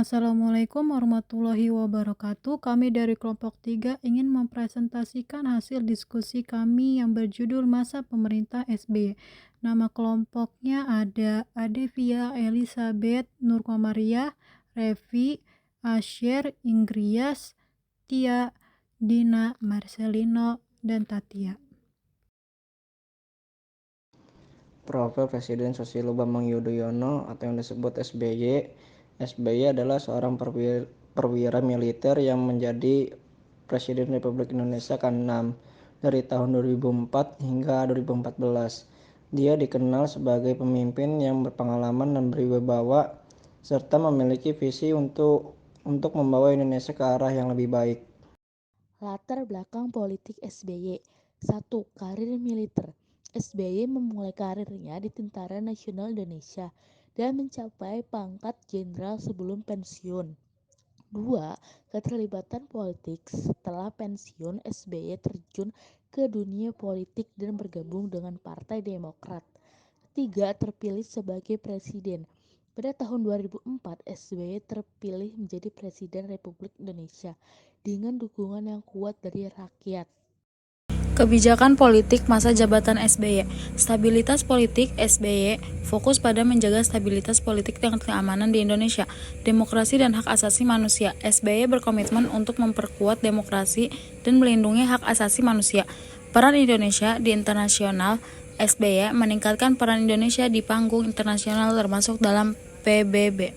Assalamualaikum warahmatullahi wabarakatuh. Kami dari kelompok 3 ingin mempresentasikan hasil diskusi kami yang berjudul Masa Pemerintah SBY. Nama kelompoknya ada Adevia Elizabeth Nurkomariah, Revi, Asher, Ingrias, Tia, Dina, Marcelino, dan Tatia. Profil Presiden Susilo Bambang Yudhoyono atau yang disebut SBY. SBY adalah seorang perwira militer yang menjadi Presiden Republik Indonesia ke-6 dari tahun 2004 hingga 2014. Dia dikenal sebagai pemimpin yang berpengalaman dan berwibawa serta memiliki visi untuk membawa Indonesia ke arah yang lebih baik. Latar belakang politik SBY. 1. Karir militer. SBY memulai karirnya di Tentara Nasional Indonesia dan mencapai pangkat jenderal sebelum pensiun. 2. Keterlibatan politik. Setelah pensiun, SBY terjun ke dunia politik dan bergabung dengan Partai Demokrat. 3. Terpilih sebagai presiden. Pada tahun 2004, SBY terpilih menjadi Presiden Republik Indonesia dengan dukungan yang kuat dari rakyat. Kebijakan politik masa jabatan SBY. Stabilitas politik SBY fokus pada menjaga stabilitas politik dan keamanan di Indonesia, demokrasi dan hak asasi manusia. SBY berkomitmen untuk memperkuat demokrasi dan melindungi hak asasi manusia. Peran Indonesia di internasional. SBY meningkatkan peran Indonesia di panggung internasional termasuk dalam PBB.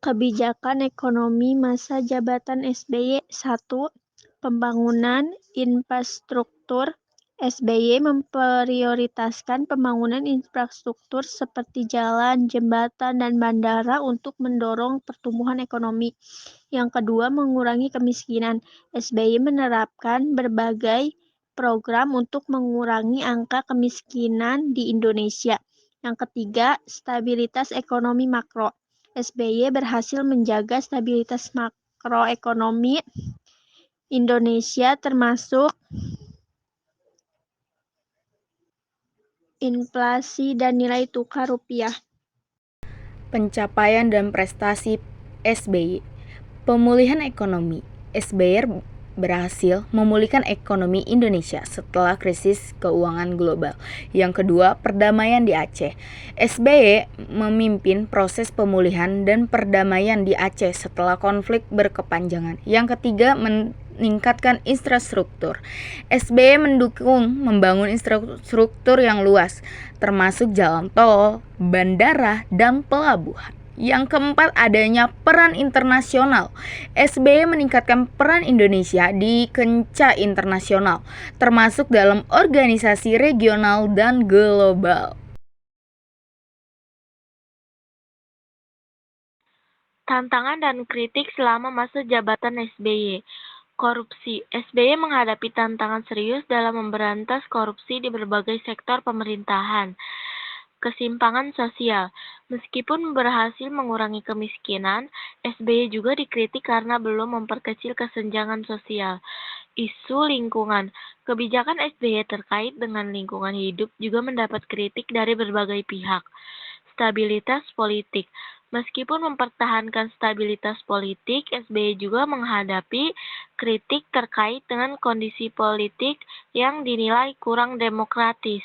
Kebijakan ekonomi masa jabatan SBY. 1. Pembangunan infrastruktur. SBY memprioritaskan pembangunan infrastruktur seperti jalan, jembatan, dan bandara untuk mendorong pertumbuhan ekonomi. Yang kedua, mengurangi kemiskinan. SBY menerapkan berbagai program untuk mengurangi angka kemiskinan di Indonesia. Yang ketiga, stabilitas ekonomi makro. SBY berhasil menjaga stabilitas makroekonomi Indonesia termasuk inflasi dan nilai tukar rupiah. Pencapaian dan prestasi SBY. Pemulihan ekonomi. SBY berhasil memulihkan ekonomi Indonesia setelah krisis keuangan global. Yang kedua, perdamaian di Aceh. SBY memimpin proses pemulihan dan perdamaian di Aceh setelah konflik berkepanjangan. Yang ketiga, meningkatkan infrastruktur. SBY mendukung membangun infrastruktur yang luas, termasuk jalan tol, bandara, dan pelabuhan. Yang keempat, adanya peran internasional. SBY meningkatkan peran Indonesia di kancah internasional, termasuk dalam organisasi regional dan global. Tantangan dan kritik selama masa jabatan SBY. Korupsi. SBY menghadapi tantangan serius dalam memberantas korupsi di berbagai sektor pemerintahan. Kesimpangan sosial. Meskipun berhasil mengurangi kemiskinan, SBY juga dikritik karena belum memperkecil kesenjangan sosial. Isu lingkungan. Kebijakan SBY terkait dengan lingkungan hidup juga mendapat kritik dari berbagai pihak. Stabilitas politik. Meskipun mempertahankan stabilitas politik, SBY juga menghadapi kritik terkait dengan kondisi politik yang dinilai kurang demokratis.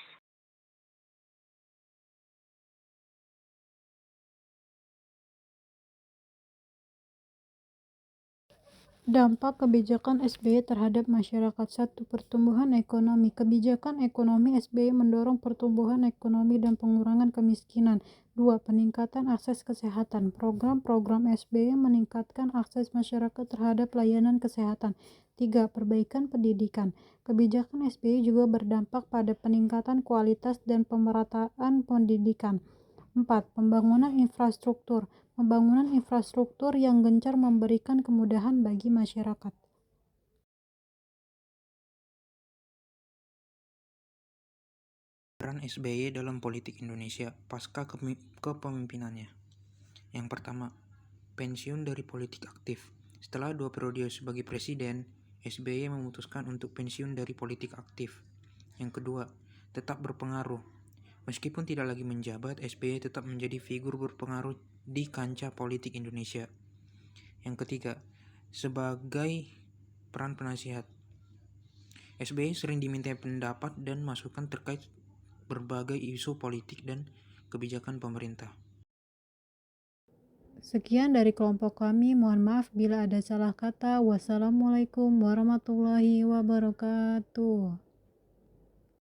Dampak kebijakan SBY terhadap masyarakat. 1. Pertumbuhan ekonomi. Kebijakan ekonomi SBY mendorong pertumbuhan ekonomi dan pengurangan kemiskinan. 2. Peningkatan akses kesehatan. Program-program SBY meningkatkan akses masyarakat terhadap layanan kesehatan. 3. Perbaikan pendidikan. Kebijakan SBY juga berdampak pada peningkatan kualitas dan pemerataan pendidikan. 4. Pembangunan infrastruktur. Pembangunan infrastruktur yang gencar memberikan kemudahan bagi masyarakat. Peran SBY dalam politik Indonesia pasca kepemimpinannya. Yang pertama, pensiun dari politik aktif. Setelah 2 periode sebagai presiden, SBY memutuskan untuk pensiun dari politik aktif. Yang kedua, tetap berpengaruh. Meskipun tidak lagi menjabat, SBY tetap menjadi figur berpengaruh di kancah politik Indonesia. Yang ketiga, sebagai peran penasihat. SBY sering dimintai pendapat dan masukan terkait berbagai isu politik dan kebijakan pemerintah. Sekian dari kelompok kami, mohon maaf bila ada salah kata. Wassalamualaikum warahmatullahi wabarakatuh.